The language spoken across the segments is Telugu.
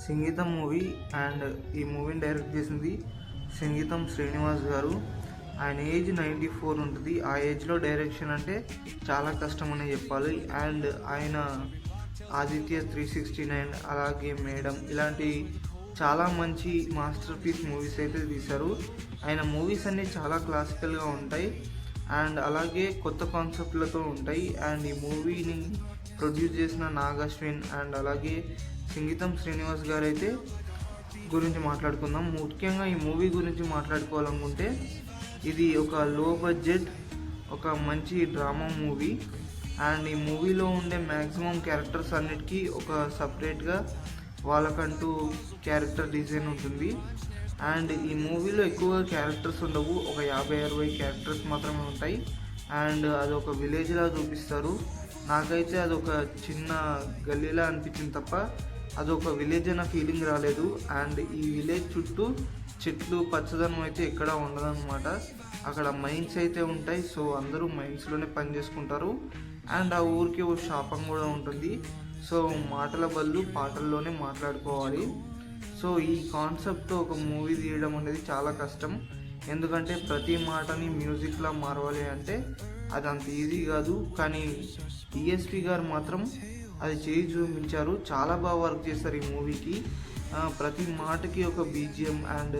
సంగీతం మూవీ అండ్ ఈ మూవీని డైరెక్ట్ చేసింది సంగీతం శ్రీనివాస్ గారు. ఆయన ఏజ్ 94 ఉంటుంది. ఆ ఏజ్లో డైరెక్షన్ అంటే చాలా కష్టం అనే చెప్పాలి. అండ్ ఆయన ఆదిత్య 369 అలాగే మేడం ఇలాంటి చాలా మంచి మాస్టర్ పీస్ మూవీస్ అయితే తీశారు. ఆయన మూవీస్ అన్నీ చాలా క్లాసికల్గా ఉంటాయి అండ్ అలాగే కొత్త కాన్సెప్ట్లతో ఉంటాయి. అండ్ ఈ మూవీని ప్రొడ్యూస్ చేసిన నాగ్ అశ్విన్ అండ్ అలాగే సంగీతం శ్రీనివాస్ గారు అయితే గురించి మాట్లాడుకుందాం. ముఖ్యంగా ఈ మూవీ గురించి మాట్లాడుకోవాలనుకుంటే ఇది ఒక లో బడ్జెట్ ఒక మంచి డ్రామా మూవీ. అండ్ ఈ మూవీలో ఉండే మ్యాక్సిమం క్యారెక్టర్స్ అన్నిటికీ ఒక సపరేట్గా వాళ్ళకంటూ క్యారెక్టర్ డిజైన్ ఉంటుంది. అండ్ ఈ మూవీలో ఎక్కువగా క్యారెక్టర్స్ ఉండవు, ఒక 50-60 క్యారెక్టర్స్ మాత్రమే ఉంటాయి. అండ్ అది ఒక విలేజ్లా చూపిస్తారు. నాకైతే అది ఒక చిన్న గల్లీలా అనిపించింది తప్ప అదొక విలేజ్ అన్న ఫీలింగ్ రాలేదు. అండ్ ఈ విలేజ్ చుట్టూ చెట్లు పచ్చదనం అయితే ఎక్కడా ఉండదన్నమాట. అక్కడ మైన్స్ అయితే ఉంటాయి. సో అందరూ మైన్స్లోనే పని చేసుకుంటారు. అండ్ ఆ ఊరికి ఒక శాపం కూడా ఉంటుంది. సో మాటల బదులు పాటల్లోనే మాట్లాడుకోవాలి. సో ఈ కాన్సెప్ట్తో ఒక మూవీ తీయడం అనేది చాలా కష్టం. ఎందుకంటే ప్రతి మాటని మ్యూజిక్లా మారవాలి అంటే అది అంత ఈజీ కాదు. కానీ డిఎస్పి గారు మాత్రం అది చేసి చూపించారు. చాలా బాగా వర్క్ చేస్తారు ఈ మూవీకి. ప్రతి మాటకి ఒక BGM and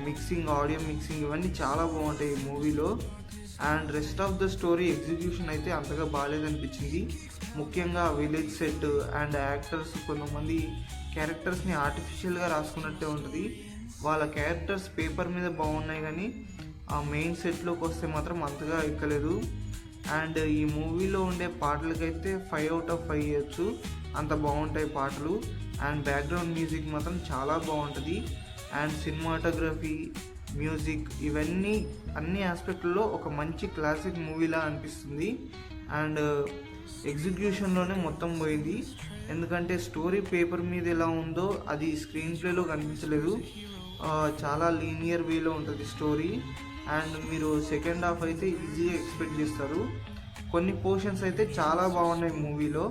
mixing, audio mixing ఇవన్నీ చాలా బాగుంటాయి ఈ మూవీలో. And rest of the story execution అయితే అంతగా బాగాలేదనిపించింది. ముఖ్యంగా విలేజ్ సెట్ అండ్ యాక్టర్స్ కొంతమంది క్యారెక్టర్స్ని ఆర్టిఫిషియల్గా రాసుకున్నట్టే ఉంటుంది. వాళ్ళ క్యారెక్టర్స్ పేపర్ మీద బాగున్నాయి కానీ ఆ మెయిన్ సెట్లోకి వస్తే మాత్రం అంతగా ఎక్కలేదు. అండ్ ఈ మూవీలో ఉండే పాటలకైతే 5/5 ఇవ్వచ్చు, అంత బాగుంటాయి పాటలు. అండ్ బ్యాక్గ్రౌండ్ మ్యూజిక్ మాత్రం చాలా బాగుంటుంది. అండ్ సినిమాటోగ్రఫీ, మ్యూజిక్ ఇవన్నీ అన్ని ఆస్పెక్ట్లో ఒక మంచి క్లాసిక్ మూవీలా అనిపిస్తుంది. అండ్ ఎగ్జిక్యూషన్లోనే మొత్తం పోయింది. ఎందుకంటే స్టోరీ పేపర్ మీద ఎలా ఉందో అది స్క్రీన్ ప్లేలో కనిపించలేదు. చాలా లీనియర్ వేలో ఉంటుంది స్టోరీ. అండ్ మీరు సెకండ్ హాఫ్ అయితే ఈజీగా ఎక్స్పెక్ట్ చేస్తారు. కొన్ని పోర్షన్స్ అయితే చాలా బాగున్నాయి మూవీలో.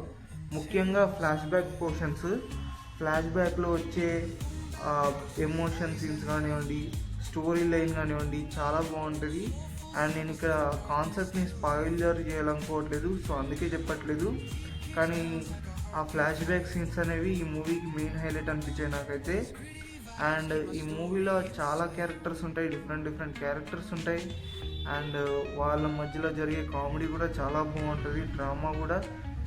ముఖ్యంగా ఫ్లాష్ బ్యాక్ పోర్షన్స్, ఫ్లాష్ బ్యాక్లో వచ్చే ఎమోషన్ సీన్స్ కానివ్వండి, స్టోరీ లైన్ కానివ్వండి చాలా బాగుంటుంది. అండ్ నేను ఇక్కడ కాన్సెప్ట్ని స్పాయిలర్ చేయాలనుకోవట్లేదు, సో అందుకే చెప్పట్లేదు. కానీ ఆ ఫ్లాష్ బ్యాక్ సీన్స్ అనేవి ఈ మూవీకి మెయిన్ హైలైట్ అనిపించాయి నాకైతే. అండ్ ఈ మూవీలో చాలా క్యారెక్టర్స్ ఉంటాయి, డిఫరెంట్ క్యారెక్టర్స్ ఉంటాయి. అండ్ వాళ్ళ మధ్యలో జరిగే కామెడీ కూడా చాలా బాగుంటుంది, డ్రామా కూడా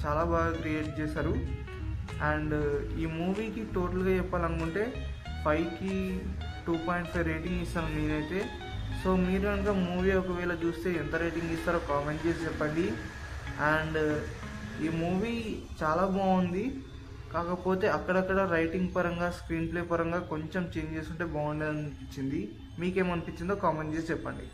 చాలా బాగా క్రియేట్ చేశారు. అండ్ ఈ మూవీకి టోటల్గా చెప్పాలనుకుంటే 5కి 2.5 రేటింగ్ ఇస్తాను నేనైతే. సో మీరు కనుక మూవీ ఒకవేళ చూస్తే ఎంత రేటింగ్ ఇస్తారో కామెంట్ చేసి చెప్పండి. అండ్ ఈ మూవీ చాలా బాగుంది, కాకపోతే అక్కడక్కడ రైటింగ్ పరంగా, స్క్రీన్ ప్లే పరంగా కొంచెం చేంజ్ చేస్తుంటే బాగుండేది అనిపించింది. మీకేమనిపించిందో కామెంట్ చేసి చెప్పండి.